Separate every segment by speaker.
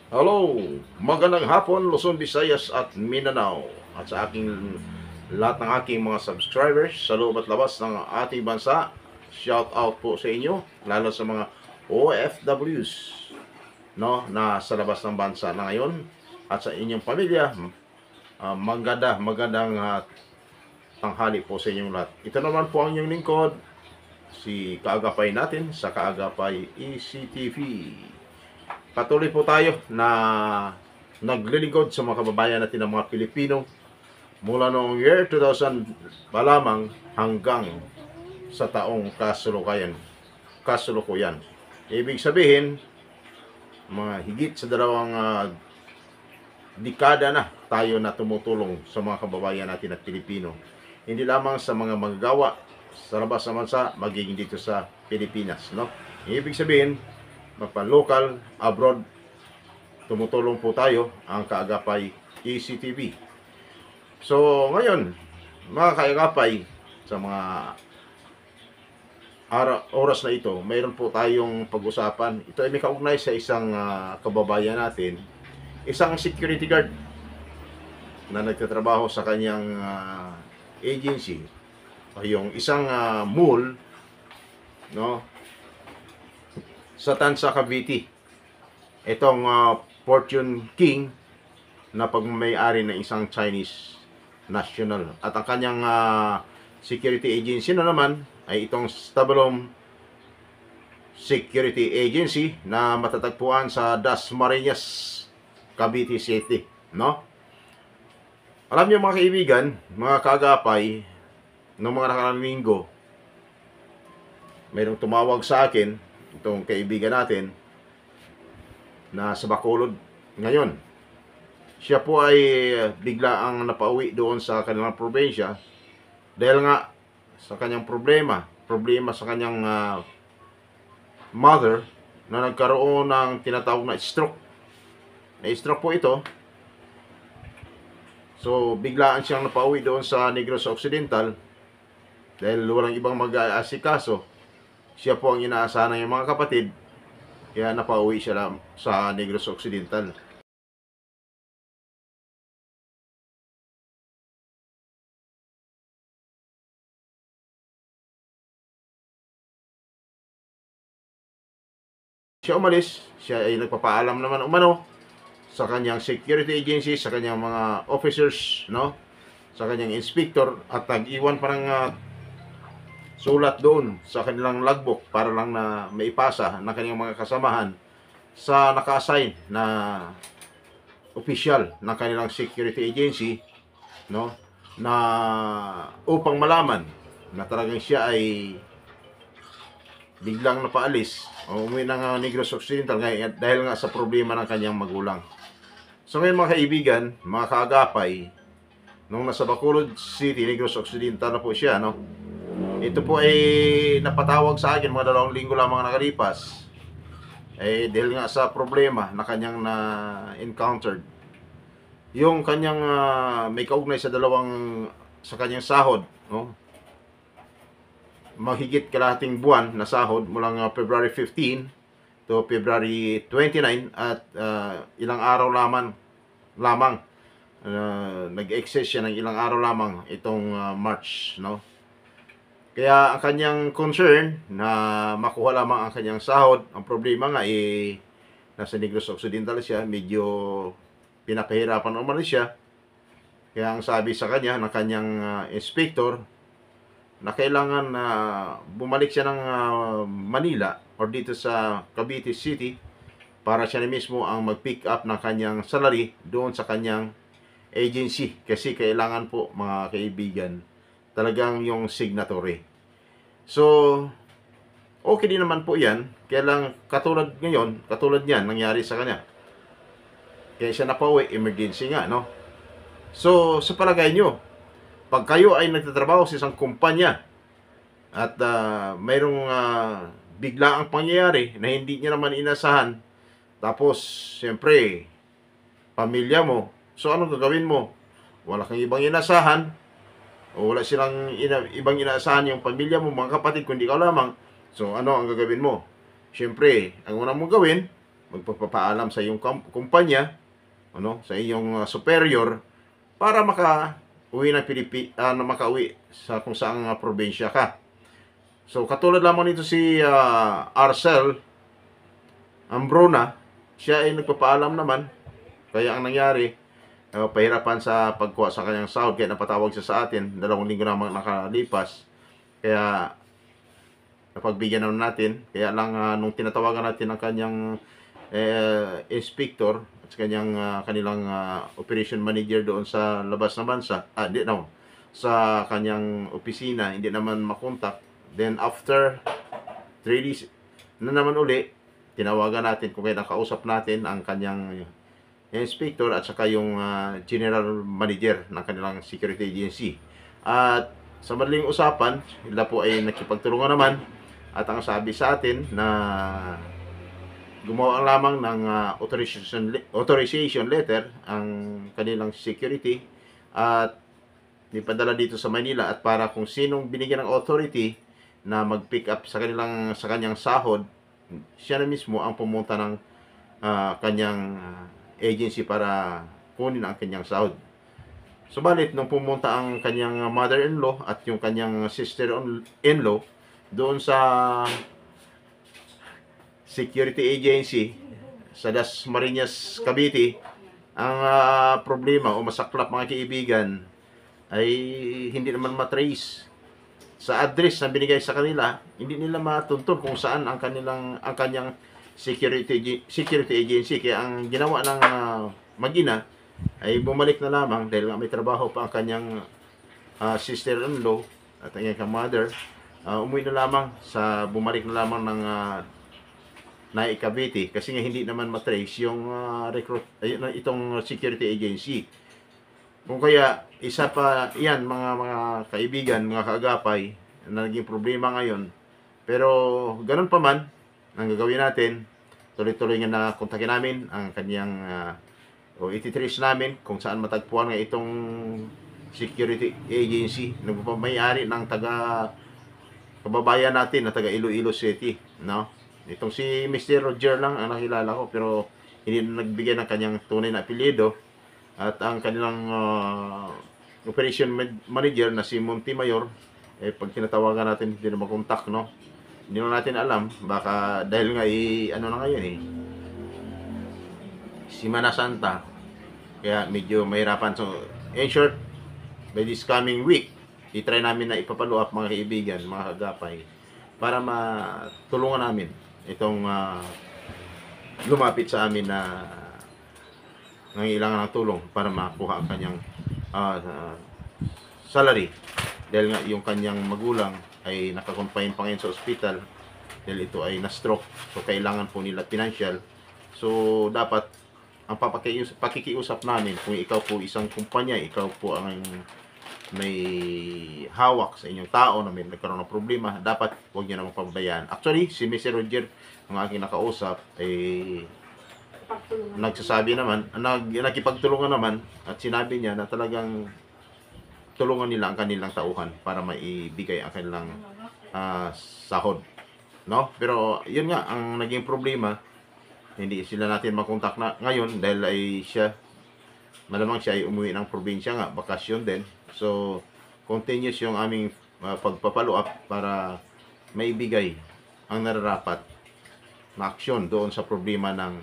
Speaker 1: Hello, magandang hapon Luzon, Visayas at Mindanao at sa aking lahat ng aking mga subscribers sa loob at labas ng ating bansa. Shout out po sa inyo, lalo sa mga OFWs no, na sa labas ng bansa na ngayon at sa inyong pamilya. Magandang tanghali po sa inyong lahat. Ito naman po ang inyong lingkod, si Kaagapay natin sa Kaagapay ECTV. Patuloy po tayo na naglilingkod sa mga kababayan natin ng mga Pilipino mula noong year 2000 pa lamang hanggang sa taong kasulukuyan. Ibig sabihin, mga higit sa dalawang dekada na tayo na tumutulong sa mga kababayan natin at Pilipino. Hindi lamang sa mga magagawa sa labas ng bansa, magiging dito sa Pilipinas. No? Ibig sabihin, magpa-local, abroad, tumutulong po tayo ang Kaagapay ECTV. So, ngayon, mga Kaagapay, sa mga oras na ito, mayroon po tayong pag-usapan. Ito ay may kaugnay sa isang kababayan natin, isang security guard na nagtatrabaho sa kanyang agency, yung isang mall, no, sa Tansa, Cavite. Itong Fortune King na pagmamay-ari ng isang Chinese national. At ang kanyang security agency na naman ay itong Stabalom Security Agency na matatagpuan sa Dasmariñas, Cavite City. No? Alam niyo mga kaibigan, mga kaagapay, noong mga nakaraang linggo, mayroong tumawag sa akin, itong kaibigan natin, na sa Bacolod ngayon. Siya po ay bigla ang napauwi doon sa kanilang probinsya dahil nga sa kanyang problema sa kanyang mother na nagkaroon ng tinatawag na stroke. Na-stroke po ito. So, biglaan siyang napauwi doon sa Negros Occidental dahil walang ibang mag-aasikaso. Siya po ang inaasahan ng mga kapatid, kaya napauwi siya lang sa Negros Occidental. Siya umalis, siya ay nagpapaalam naman umano sa kanyang security agency, sa kanyang mga officers, no? Sa kanyang inspector, at nag-iwan pa ng sulat doon sa kanilang logbook para lang na maipasa ng kanyang mga kasamahan sa naka-assign na official ng kanilang security agency, no, na upang malaman na talagang siya ay biglang napaalis o umuwi ng Negros Occidental dahil nga sa problema ng kanyang magulang. So ngayon mga kaibigan, mga kaagapay, nung nasa Bacolod City, Negros Occidental na po siya, no, ito po ay napatawag sa akin mga 2 linggo lamang nakalipas. Dahil nga sa problema na kanyang na-encountered. Yung kanyang may kaugnay sa sa kanyang sahod, no? Mahigit kalahating buwan na sahod mula February 15 to February 29 at ilang araw lamang nag-excess siya ng ilang araw lamang itong March, no? Kaya ang kanyang concern na makuha lamang ang kanyang sahod, ang problema nga nasa Negros Occidental siya, medyo pinapahirapan umalis siya. Kaya ang sabi sa kanya ng kanyang inspector na kailangan bumalik siya ng Manila or dito sa Cavite City para siya na mismo ang mag-pick up ng kanyang salary doon sa kanyang agency. Kasi kailangan po mga kaibigan, talagang yung signatory. So, okay din naman po yan. Kaya lang katulad niyan, nangyari sa kanya. Kaya siya napauwi, emergency nga, no? So, sa palagay nyo, pag kayo ay nagtatrabaho sa isang kumpanya at mayroong bigla ang pangyayari na hindi nyo naman inasahan, tapos, siyempre, pamilya mo, so anong gagawin mo? Wala kang ibang inasahan, o wala silang ibang inaasahan yung pamilya mo, mga kapatid, kundi ikaw lamang. So, ano ang gagawin mo? Siyempre, ang una mong gawin, magpapaalam sa iyong kumpanya, ano, sa iyong superior para makauwi ng makauwi sa kung saang probinsya ka. So katulad lamang nito si Arcel Ambrona, siya ay nagpapaalam naman. Kaya ang nangyari, pahirapan sa pagkuha sa kanyang sahod, kaya napatawag siya sa atin. 2 linggo namang nakalipas. Kaya napagbigyan naman natin. Kaya lang nung tinatawagan natin ang kanyang inspector at kanilang operation manager doon sa labas ng bansa, sa kanyang opisina, hindi naman makontak. Then after 3 days na naman uli, tinawagan natin kung kaya nakausap natin ang kanyang inspector at saka yung general manager ng kanilang security agency. At sa madaling usapan, sila po ay nakipagtulungan naman at ang sabi sa atin na gumawa lamang ng authorization letter ang kanilang security at ipadala dito sa Manila, at para kung sinong binigyan ng authority na mag-pick up sa kanyang sahod, siya na mismo ang pumunta ng kanyang agency para kunin ang kanyang sahod. Subalit, nung pumunta ang kanyang mother-in-law at yung kanyang sister-in-law doon sa security agency sa Dasmariñas, Cavite, ang problema o masaklap mga kaibigan ay hindi naman matrace sa address na binigay sa kanila. Hindi nila matuntun kung saan ang kanyang security agency. Kaya ang ginawa ng mag-ina ay bumalik na lamang, dahil may trabaho pa ang kanyang sister-in-law at ang kanyang mother. Umuwi na lamang bumalik na lamang ng Cavite, kasi nga hindi naman matrace yung itong security agency. Kung kaya, isa pa yan mga kaibigan, mga kaagapay, na naging problema ngayon. Pero ganun pa man, ang gagawin natin, tuloy-tuloy nga na kontakin namin ang kanyang o ititrace namin kung saan matagpuan nga itong security agency na may-ari ng kababayan natin na taga Iloilo City, no? Itong si Mr. Roger lang ang nakilala ko, pero hindi na nagbigay ng kanyang tunay na apelyido. At ang kanilang operation manager na si Montemayor, pag tinatawagan natin hindi na makontak, no? Hindi na natin alam, baka dahil nga ano na ngayon Semana Santa, kaya medyo mahirapan. So in short, by this coming week, i-try namin na ipapalo up mga kaibigan, mga kagapay, para matulungan namin itong lumapit sa amin na nangailangan ng tulong para makuha ang kanyang salary, dahil nga yung kanyang magulang ay nakakonfine pa ngayon sa ospital dahil ito ay na-stroke. So kailangan po nila financial. So dapat ang pakikiusap namin, kung ikaw po isang kumpanya, ikaw po ang may hawak sa inyong tao na may nagkaroon ng problema, dapat huwag niyo namang pababayaan. Actually, si Mr. Roger, ang aking nakausap, ay nagsasabi naman, nakipagtulungan naman, at sinabi niya na talagang tulungan nila ang kanilang tauhan para maibigay ang kanilang sahod, no? Pero yun nga ang naging problema, hindi sila natin makontak na ngayon dahil ay malamang siya ay umuwi ng probinsya nga, bakasyon din. So continuous yung aming pagpapalo up para maibigay ang nararapat na aksyon doon sa problema ng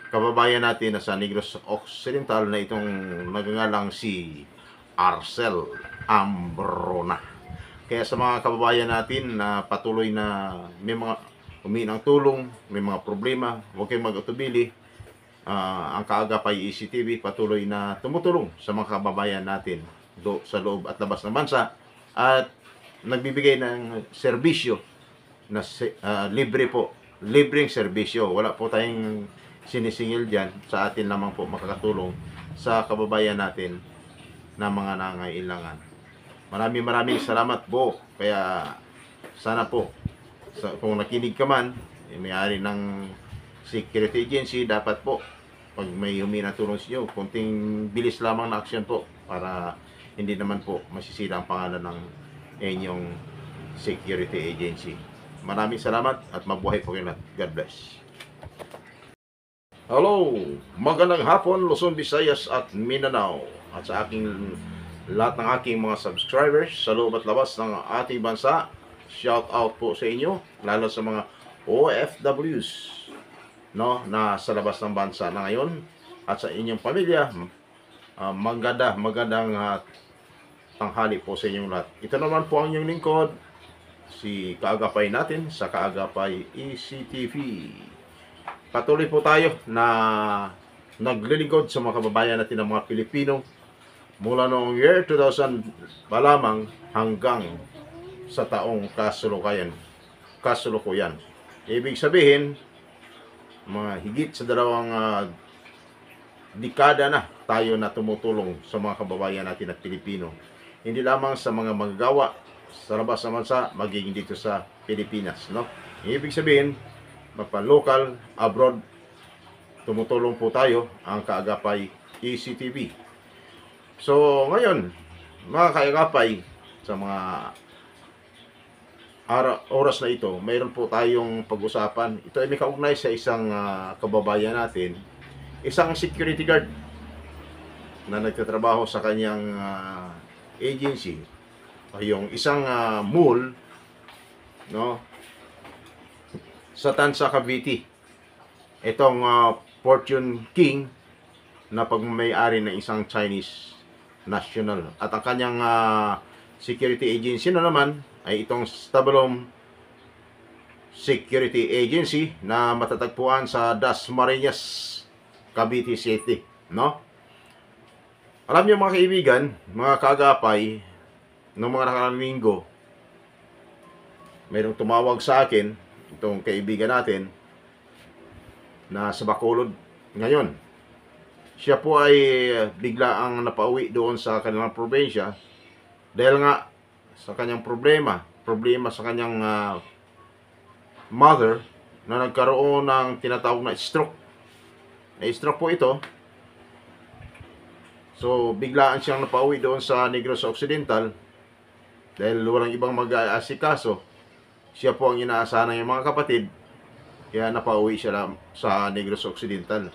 Speaker 1: kababayan natin na sa Negros Occidental na itong nagngangalang si Arcel Ambrona. Kaya sa mga kababayan natin na patuloy na may mga humingi ng tulong, may mga problema, huwag kayong mag-atubili. Ang Kaagapay ECTV patuloy na tumutulong sa mga kababayan natin sa loob at labas ng bansa, at nagbibigay ng serbisyo na libre po, libreng serbisyo. Wala po tayong sinisingil dyan, sa atin lamang po makakatulong sa kababayan natin na mga nangailangan. Maraming salamat po. Kaya sana po, kung nakinig ka man, may-ari ng security agency, dapat po pag may humingi ng tulong sa inyo, kunting bilis lamang na aksyon po para hindi naman po masisira ang pangalan ng inyong security agency. Maraming salamat at mabuhay po kayo lahat. God bless. Hello, magandang hapon Luzon, Visayas at Mindanao at sa aking lahat ng aking mga subscribers sa loob at labas ng ating bansa. Shout out po sa inyo, lalo sa mga OFWs no, na sa labas ng bansa na ngayon at sa inyong pamilya. Magandang tanghali po sa inyong lahat. Ito naman po ang inyong lingkod, si Kaagapay natin sa Kaagapay ECTV. Patuloy po tayo na naglilingkod sa mga kababayan natin ng mga Pilipino mula noong year 2000 pa lamang hanggang sa taong kasulukuyan. Ibig sabihin, mga higit sa dalawang dekada na tayo na tumutulong sa mga kababayan natin na Pilipino. Hindi lamang sa mga magagawa sa labas ng bansa, magiging dito sa Pilipinas. No? Ibig sabihin, magpa-local, abroad, tumutulong po tayo ang Kaagapay ECTV. So, ngayon, mga Kaagapay, sa mga oras na ito, mayroon po tayong pag-usapan. Ito ay may kaugnay sa isang kababayan natin, isang security guard na nagtatrabaho sa kanyang agency, o yung isang mall, no, sa Tansa, Cavite. Itong Fortune King na pagmamay-ari ng isang Chinese national. At ang kanyang security agency na naman ay itong Stabalom Security Agency na matatagpuan sa Dasmariñas, Cavite City. No? Alam niyo mga kaibigan, mga kaagapay, noong mga nakaraang linggo, mayroong tumawag sa akin, itong kaibigan natin na sa Bacolod ngayon. Siya po ay bigla ang napauwi doon sa kanilang probinsya dahil nga sa kanyang problema sa kanyang mother na nagkaroon ng tinatawag na stroke. Na-stroke po ito. So biglaan siyang napauwi doon sa Negros Occidental dahil walang ibang mag-aasikaso. Siya po ang inaasahan ng mga kapatid, kaya napauwi siya sa Negros Occidental.